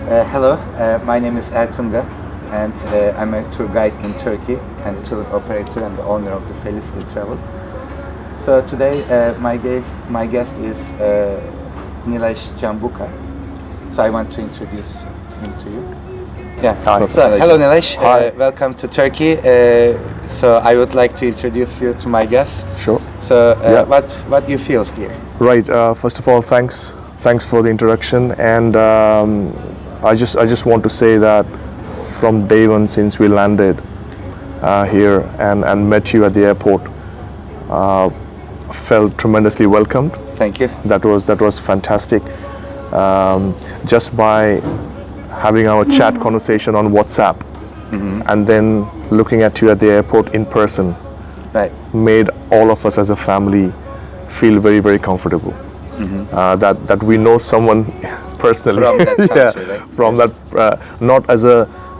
Hello, my name is Ertunga, and I'm a tour guide in Turkey and tour operator and the owner of the Felicity Travel. So today my guest is Nilesh Jambhulkar. So I want to introduce him to you. Yeah. Hi. So hello Nilesh. Hi. Welcome to Turkey. So I would like to introduce you to my guest. Sure. So Yeah. what do you feel here? Right. First of all, thanks for the introduction, and I just want to say that from day one since we landed here and met you at the airport, felt tremendously welcomed. Thank you. That was fantastic. Just by having our chat conversation on WhatsApp, and then looking at you at the airport in person, Right. made all of us as a family feel very, very comfortable. That we know someone personally From that country, right? from that, not as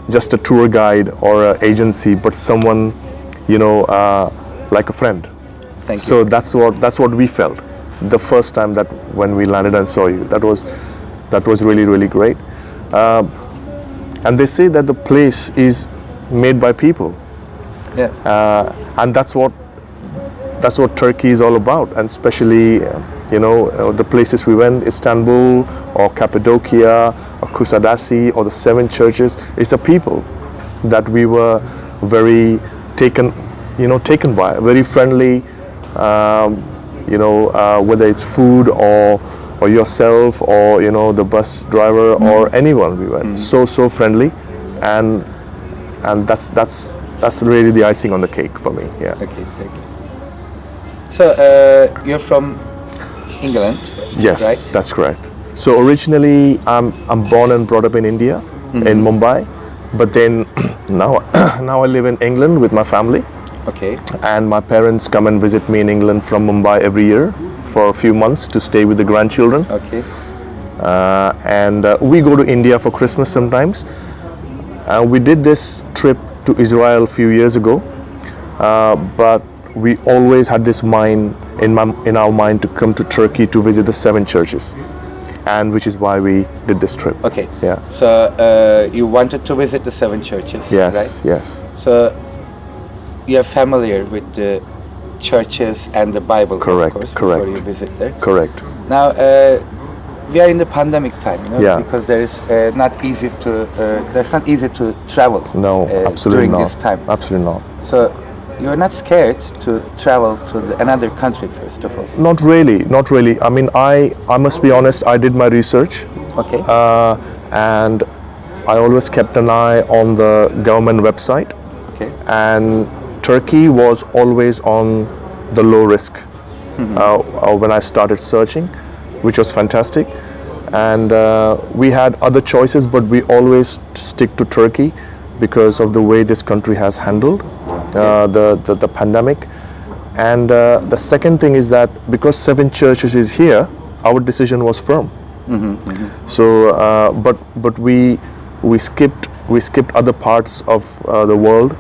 just a tour guide or an agency, but someone, like a friend. Thank So you. that's what we felt the first time that when we landed and saw you. That was really, really great. And they say that the place is made by people, Yeah. and that's what Turkey is all about. And especially, the places we went, Istanbul or Cappadocia or Kusadasi or the 7 churches, it's the people that we were very taken by, very friendly. Whether it's food or yourself or the bus driver or anyone we went, so friendly, and that's really the icing on the cake for me. Yeah. Okay, thank you. So you're from England, Yes, right? that's correct. So originally, I'm born and brought up in India, in Mumbai, but then now I live in England with my family, Okay. and my parents come and visit me in England from Mumbai every year for a few months to stay with the grandchildren. Okay. And we go to India for Christmas sometimes. We did this trip to Israel a few years ago, but we always had this in our mind to come to Turkey to visit the 7 churches, and which is why we did this trip. Okay. Yeah. So you wanted to visit the 7 churches, Yes. right? Yes. So you're familiar with the churches and the Bible, Correct, of course, correct. before you visit there. Correct. Now we are in the pandemic time, Yeah. because there is not easy to that's not easy to travel. No, absolutely during not. this time. Absolutely not. So you're not scared to travel to another country first of all. Not really. Not really. I mean, I must be honest. I did my research, Okay. and I always kept an eye on the government website. Okay. And Turkey was always on the low risk when I started searching, which was fantastic. And we had other choices, but we always stick to Turkey because of the way this country has handled the pandemic. And the second thing is that because 7 churches is here, our decision was firm. So, but we skipped other parts of the world.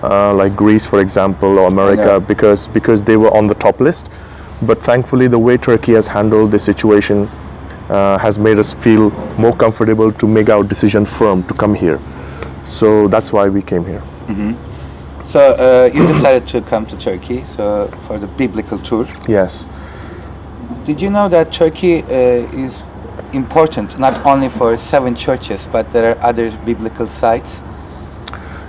Like Greece, for example, or America, because they were on the top list. But thankfully, the way Turkey has handled the situation has made us feel more comfortable to make our decision firm to come here. So that's why we came here. So you decided to come to Turkey for the biblical tour. Yes. Did you know that Turkey is important not only for 7 churches, but there are other biblical sites?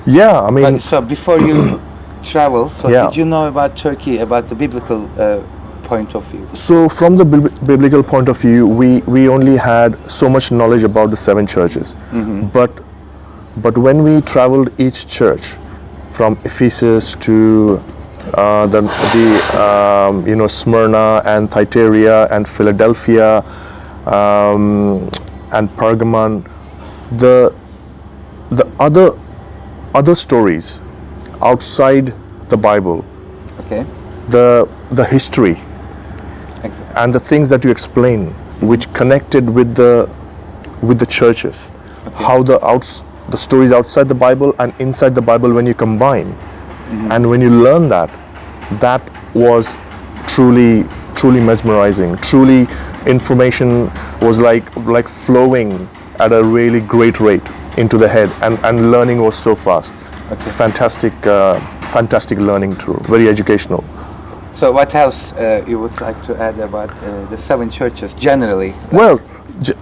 Yeah, I mean, But so before you travel, so Yeah. did you know about Turkey, about the biblical point of view? so from the biblical point of view, we only had so much knowledge about the 7 churches. But when we traveled each church, from Ephesus to Smyrna and Thyatira and Philadelphia and Pergamon, the other stories outside the Bible, Okay. the history Excellent. and the things that you explain, which connected with the churches, how the stories outside the Bible and inside the Bible, when you combine, and when you learn that was truly mesmerizing. Truly, information was like flowing at a really great rate into the head, and learning was so fast. Okay. Fantastic learning tour, very educational. So what else you would like to add about the 7 churches generally? Well,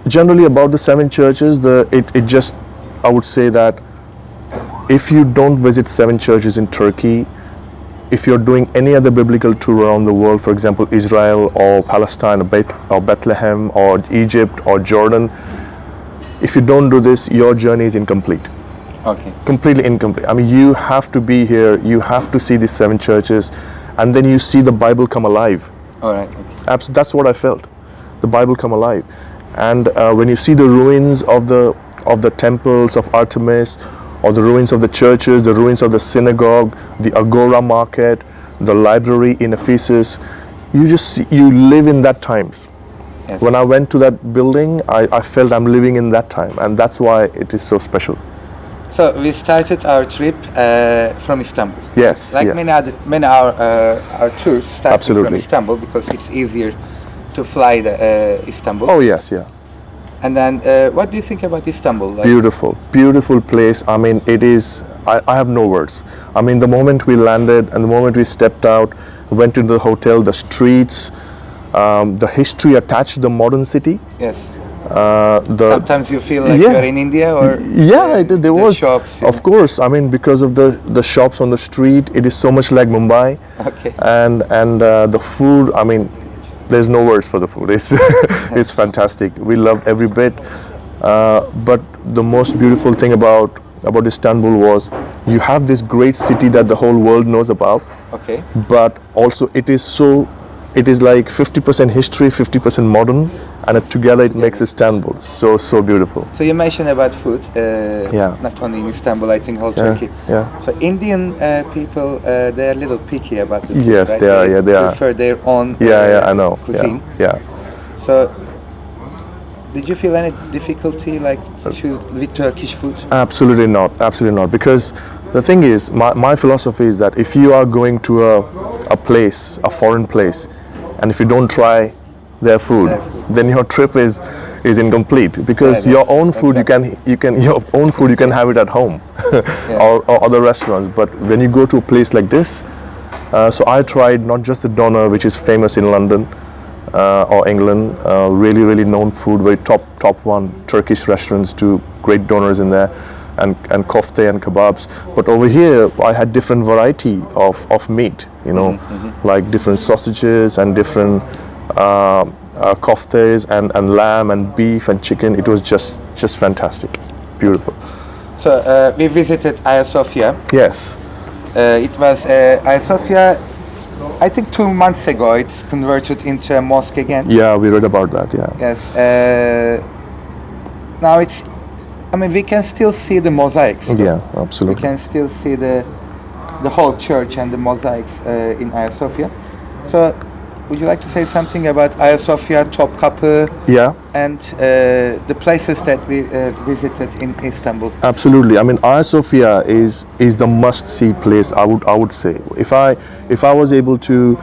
generally about the 7 churches, it just, I would say that if you don't visit 7 churches in Turkey, if you're doing any other biblical tour around the world, for example, Israel or Palestine or Bethlehem or Egypt or Jordan, if you don't do this, your journey is incomplete. Okay. Completely incomplete. I mean, you have to be here, you have to see these 7 churches, and then you see the Bible come alive. All right. Okay. That's what I felt. The Bible come alive. And when you see the ruins of the temples of Artemis, or the ruins of the churches, the ruins of the synagogue, the Agora market, the library in Ephesus, you live in that times. Yes. When I went to that building, I felt I'm living in that time, and that's why it is so special. So we started our trip from Istanbul. Yes. Like yes. many our tours start from Absolutely. Istanbul because it's easier to fly to Istanbul. Oh yes, yeah. And then, what do you think about Istanbul? Like, Beautiful place. I mean, it is, I have no words. I mean, the moment we landed and the moment we stepped out, went into the hotel, the streets, the history attached to the modern city. Yes. Sometimes you feel like you're in India, or there was shops. Of course, I mean, because of the shops on the street, it is so much like Mumbai. Okay. And the food, I mean, there's no words for the food. It's fantastic. We loved every bit. But the most beautiful thing about Istanbul was you have this great city that the whole world knows about. Okay. But also it is like 50% history, 50% modern, and together it makes Istanbul so beautiful. So you mentioned about food. Yeah. Not only in Istanbul, I think whole Turkey. Yeah. So Indian people, they're a little picky about the food. Yes, right? they are. Yeah, they are. Prefer their own. I know. Cuisine. Yeah. So, did you feel any difficulty with Turkish food? Absolutely not. Absolutely not. Because the thing is, my philosophy is that if you are going to a place, a foreign place, and if you don't try their food, then your trip is incomplete. Because your own food, you can have it at home or other restaurants. But when you go to a place like this, so I tried not just the doner, which is famous in London or England, really known food, very top one Turkish restaurants do great donors in there, and kofte and kebabs. But over here I had different variety of meat, like different sausages and different koftes and lamb and beef and chicken. It was just fantastic, beautiful. So we visited Hagia Sophia. Yes. It was Hagia Sophia, I think 2 months ago. It's converted into a mosque again. Yeah, we read about that. Yeah. Yes. Now we can still see the mosaics. Yeah, absolutely. We can still see the whole church and the mosaics in Hagia Sophia. So, would you like to say something about Hagia Sophia, Topkapı, and the places that we visited in Istanbul? Absolutely. I mean, Hagia Sophia is the must-see place. I would say, if I was able to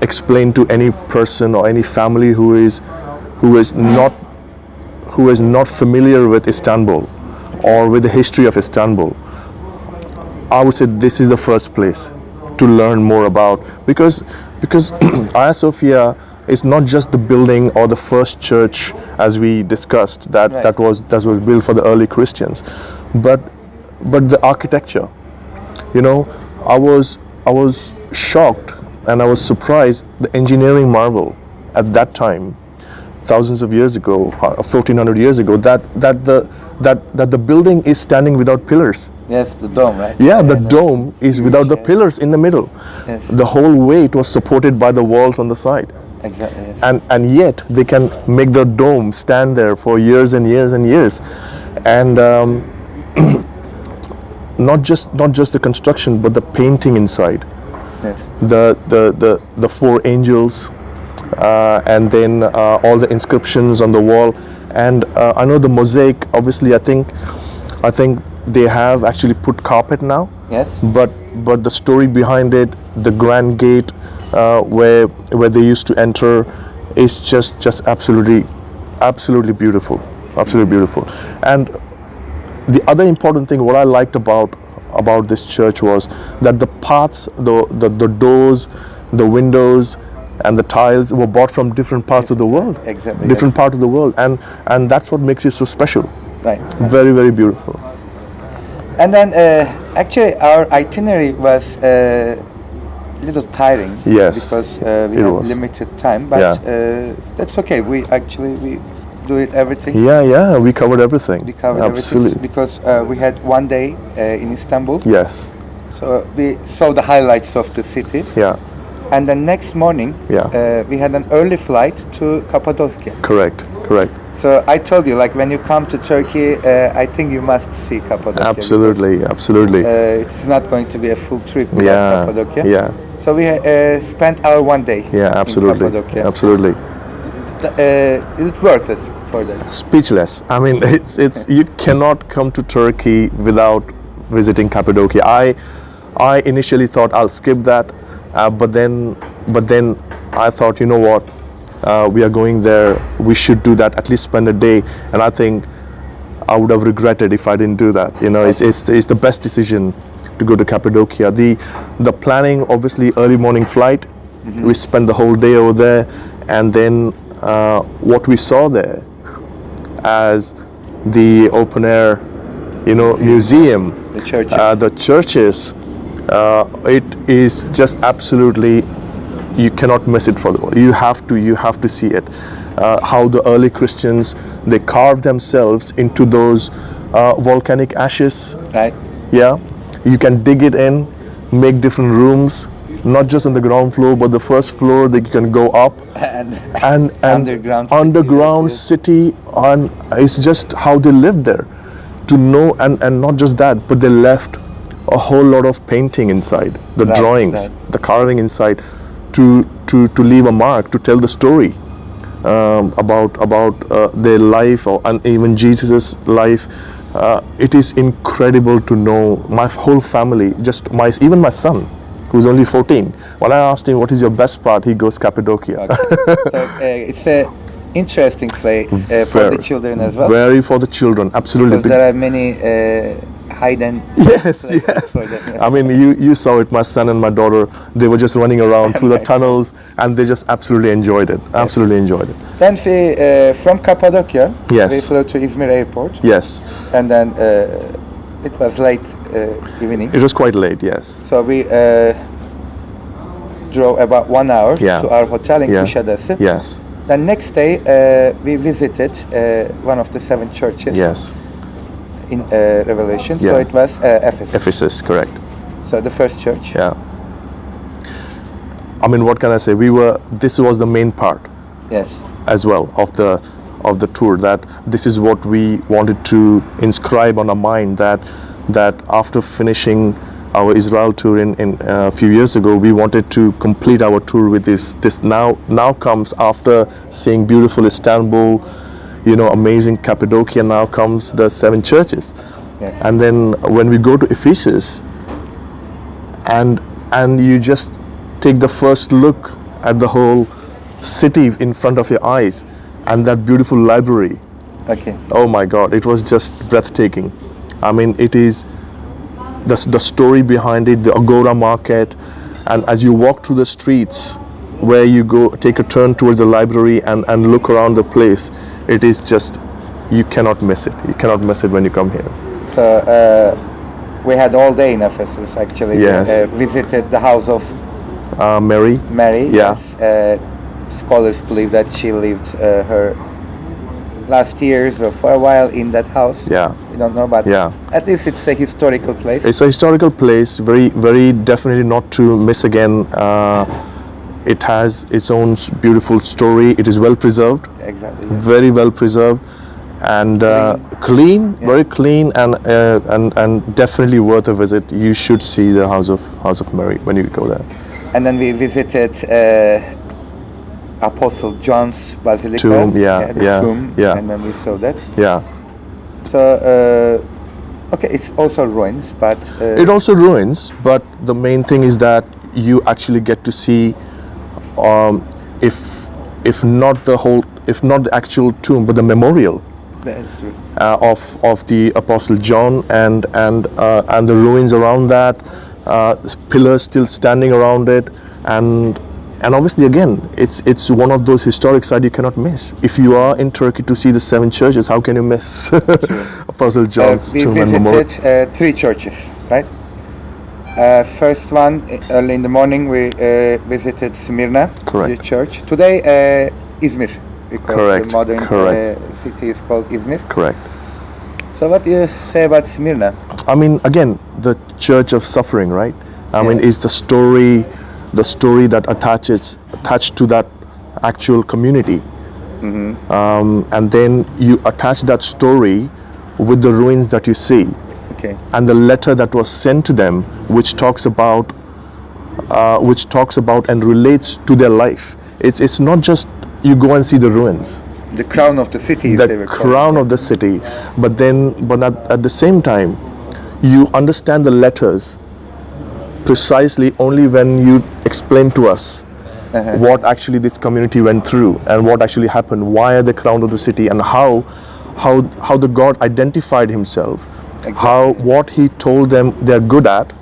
explain to any person or any family who is not familiar with Istanbul or with the history of Istanbul, I would say this is the first place to learn more about, because Hagia Sophia is not just the building or the first church, as we discussed, that was built for the early Christians, but the architecture. I was shocked and I was surprised, the engineering marvel at that time, thousands of years ago, 1400 years ago, that the building is standing without pillars. Yes, the dome, right? Yeah, the dome is without the pillars in the middle. Yes. The whole weight was supported by the walls on the side. Exactly. Yes. And yet they can make the dome stand there for years and years and years. And not just the construction, but the painting inside. Yes. The 4 angels, and then all the inscriptions on the wall. And I know the mosaic, obviously, I think they have actually put carpet now. Yes. But the story behind it, the grand gate where they used to enter, is just absolutely beautiful. absolutely beautiful. And the other important thing, what I liked about this church was that the paths, the doors, the windows, and the tiles were bought from different parts of the world. Exactly. Different part of the world, and that's what makes it so special. Right. Very, very beautiful. And then actually our itinerary was a little tiring. Yes, Because we it have was. limited time, but that's okay. We do it everything. Yeah, we covered everything. We covered absolutely. everything because we had one day in Istanbul. Yes. So we saw the highlights of the city. Yeah. And then next morning, we had an early flight to Cappadocia. Correct. So I told you, like when you come to Turkey, I think you must see Cappadocia. Absolutely. It's not going to be a full trip to Cappadocia. Yeah. So we spent our one day. Yeah, absolutely. In Cappadocia. Absolutely. It's worth it for that. Speechless. I mean, it's you cannot come to Turkey without visiting Cappadocia. I initially thought I'll skip that, but then I thought, you know what, we are going there. We should do that. At least spend a day. And I think I would have regretted if I didn't do that. You know, it's the best decision to go to Cappadocia. The planning, obviously, early morning flight. Mm-hmm. We spent the whole day over there, and then what we saw there as the open air, museum, the churches. It is just absolutely, you cannot miss it for the world. You have to see it. How the early Christians, they carved themselves into those volcanic ashes. Right. Yeah, you can dig it in, make different rooms. Not just on the ground floor, but the first floor that you can go up and underground city, and it's just how they lived there. To know, and not just that, but they left a whole lot of painting inside, the drawings, the carving inside, to leave a mark, to tell the story about their life, and even Jesus's life. It is incredible to know. My whole family, even my son, who's only 14. When I asked him, what is your best part? He goes, Cappadocia. Okay. So it's an interesting place for the children as well. Very for the children, absolutely. Because there are many hidden places for them. I mean, you saw it, my son and my daughter, they were just running around through the tunnels, and they just absolutely enjoyed it. Absolutely enjoyed it. Then from Cappadocia, we flew to Izmir airport. Yes. And then it was late evening. It was quite late, yes. So we drove about 1 hour to our hotel in Kuşadası. Yes. Then next day we visited one of the 7 churches. Yes. In Revelation. So it was Ephesus. Ephesus, correct. So the first church. Yeah. I mean, what can I say? This was the main part. Yes. As well of the tour, that this is what we wanted to inscribe on our mind, that after finishing our Israel tour in a few years ago, we wanted to complete our tour with this now comes after seeing beautiful Istanbul, amazing Cappadocia. Now comes the 7 churches. Yes. And then when we go to Ephesus, and you just take the first look at the whole city in front of your eyes, and that beautiful library. Okay. Oh my God, it was just breathtaking. I mean, it is the story behind it, the Agora market, and as you walk through the streets where you go, take a turn towards the library and look around the place, it is just, you cannot miss it. You cannot miss it when you come here. So we had all day in Ephesus actually. Yes. We visited the house of Mary. Yeah. Yes. Scholars believe that she lived her last years or for a while in that house. Yeah. We don't know, but at least it's a historical place. It's a historical place, very, very definitely not to miss again. It has its own beautiful story. It is well preserved. Exactly. Very well preserved, and clean, very clean, and definitely worth a visit. You should see the House of Mary when you go there. And then we visited Apostle John's Basilica. Tomb, tomb, and then we saw that. Yeah. So, okay, it's also ruins, but... it also ruins, but the main thing is that you actually get to see, if not the actual tomb, but the memorial. That's true. Of the Apostle John, and the ruins around that, pillars still standing around it, and obviously again it's one of those historic sites you cannot miss. If you are in Turkey to see the 7 churches, how can you miss Apostle John's tomb and memorial? We visited 3 churches, right? First one, early in the morning, we visited Smyrna, Correct. the church. Today, Izmir, because Correct. the modern Correct. city is called Izmir. Correct. So what do you say about Smyrna? I mean, again, the church of suffering, right? I mean, Yeah. is the story that attached to that actual community. And then you attach that story with the ruins that you see. Okay. And the letter that was sent to them, which talks about and relates to their life. It's not just you go and see the ruins, The crown of the city. they the were called. crown of the city, but at the same time, you understand the letters precisely only when you explain to us what actually this community went through and what actually happened. Why are the crown of the city, and how the God identified Himself. Exactly. What He told them they're good at,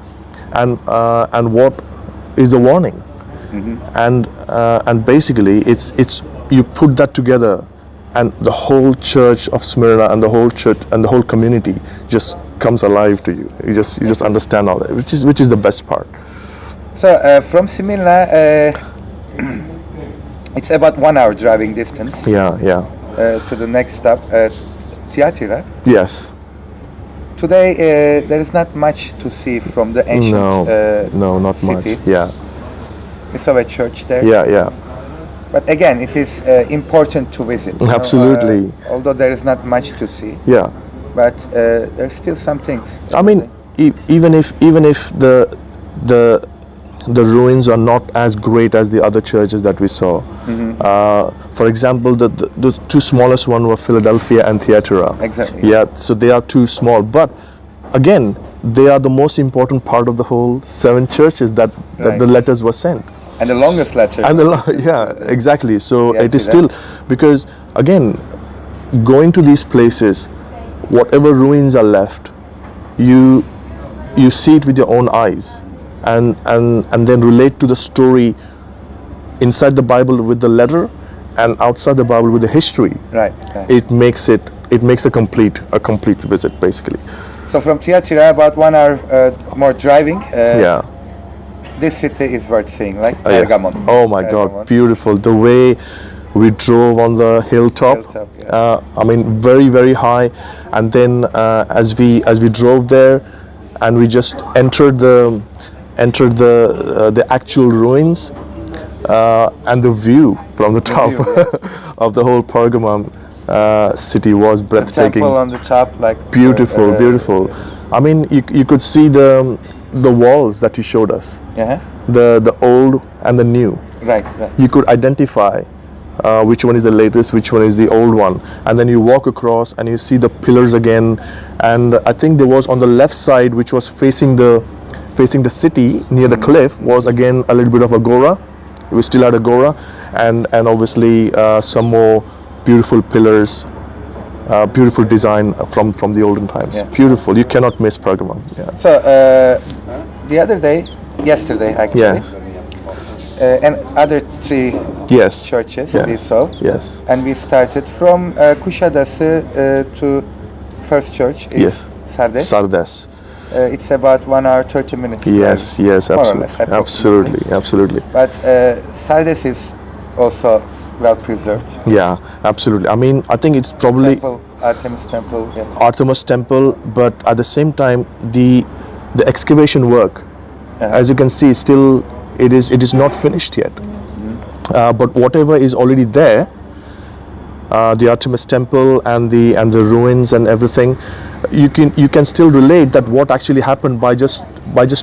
and what is the warning. And basically it's you put that together, and the whole church of Smyrna and the whole church and the whole community just comes alive to you. You just understand all that, which is the best part. So from Smyrna, it's about 1 hour driving distance Yeah. to the next stop, Thyatira. Yes. Today, there is not much to see from the ancient No, not city. much. Yeah. We saw a church there. Yeah. But again, it is important to visit. you know, Absolutely. Although there is not much to see, Yeah. but there's still some things. I mean, even if the ruins are not as great as the other churches that we saw. For example, the 2 smallest one were Philadelphia and Thyatira. Exactly. Yeah, so they are 2 small, but again, they are the most important part of the whole 7 churches that Right. the letters were sent. And the longest letter. And yeah, exactly. So Yeah, it is see still, because again, going to these places, whatever ruins are left, you see it with your own eyes, and then relate to the story inside the Bible with the letter, and outside the Bible with the history. Right. It makes a complete visit, basically. So from Thyatira, about 1 hour more driving. Yeah. This city is worth seeing, like Yes. Pergamon. Oh my God, Pergamon. beautiful. The way we drove on the hilltop. I mean, very, very high. And then as we drove there, and we just entered the actual ruins, and the view from the top of the whole Pergamon city was breathtaking. Temple on the top, like Beautiful, beautiful. I mean, you could see the walls that you showed us, the old and the new. Right. You could identify which one is the latest, which one is the old one, and then you walk across and you see the pillars again. And I think there was on the left side, which was facing the city near the cliff, was again a little bit of agora. We still had agora, and obviously some more beautiful pillars, beautiful design from the olden times. Yeah. Beautiful. You cannot miss Pergamon. Yeah. So yesterday actually, Yes. and other 3 Yes. churches Yeah. we saw, Yes. and we started from Kuşadası to first church is Yes. Sardes. Sardes. It's about 1 hour 30 minutes. Yes. drive, Yes. more or Absolutely. less, approximately. Absolutely. But Sardes is also well preserved. Yeah. Absolutely. I mean, I think it's probably Temple, Artemis Temple. Yeah. Artemis Temple, but at the same time, the excavation work, as you can see, still it is not finished yet. But whatever is already there, the Artemis Temple and the ruins and everything, you can still relate that what actually happened by just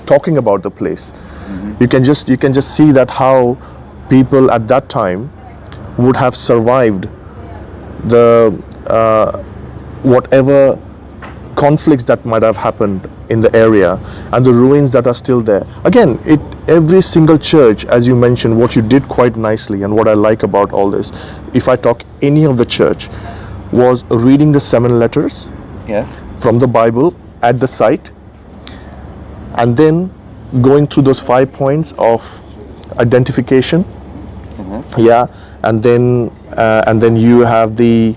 talking about the place. You can just see that how people at that time would have survived the whatever conflicts that might have happened in the area, and the ruins that are still there. Again, every single church, as you mentioned, what you did quite nicely, and what I like about all this, if I talk any of the church, was reading the 7 letters Yes. from the Bible at the site, and then going through those 5 points of identification. Yeah, and then you have the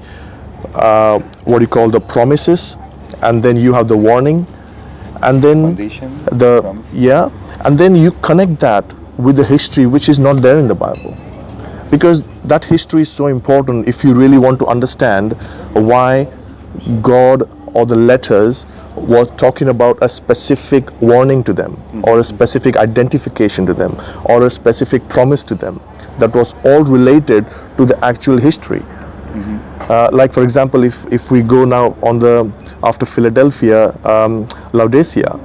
what do you call, the promises, and then you have the warning, and then Foundation, the promise. yeah, and then you connect that with the history which is not there in the Bible, because that history is so important if you really want to understand why God or the letters was talking about a specific warning to them, or a specific identification to them, or a specific promise to them that was all related to the actual history. Like for example, if we go now on the after Philadelphia, Laodicea,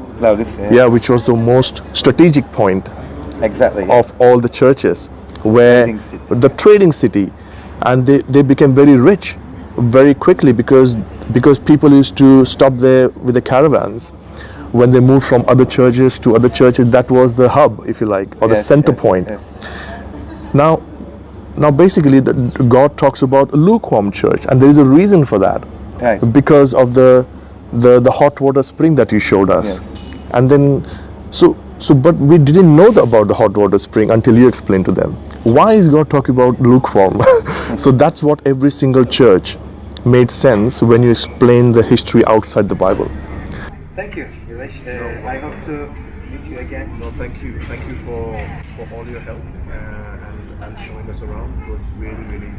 yeah, which was the most strategic point Exactly. of all the churches, where Trading city. the trading city, and they became very rich very quickly because people used to stop there with the caravans when they moved from other churches to other churches. That was the hub, if you like, or the Yes, center yes, point. yes. Now basically God talks about a lukewarm church, and there is a reason for that, Right. because of the hot water spring that you showed us. Yes. And then but we didn't know about the hot water spring until you explained to them. Why is God talking about lukewarm? So that's what every single church made sense when you explain the history outside the Bible. Thank you, Nilesh. I hope to meet you again. No, thank you for all your help and showing us around. It was really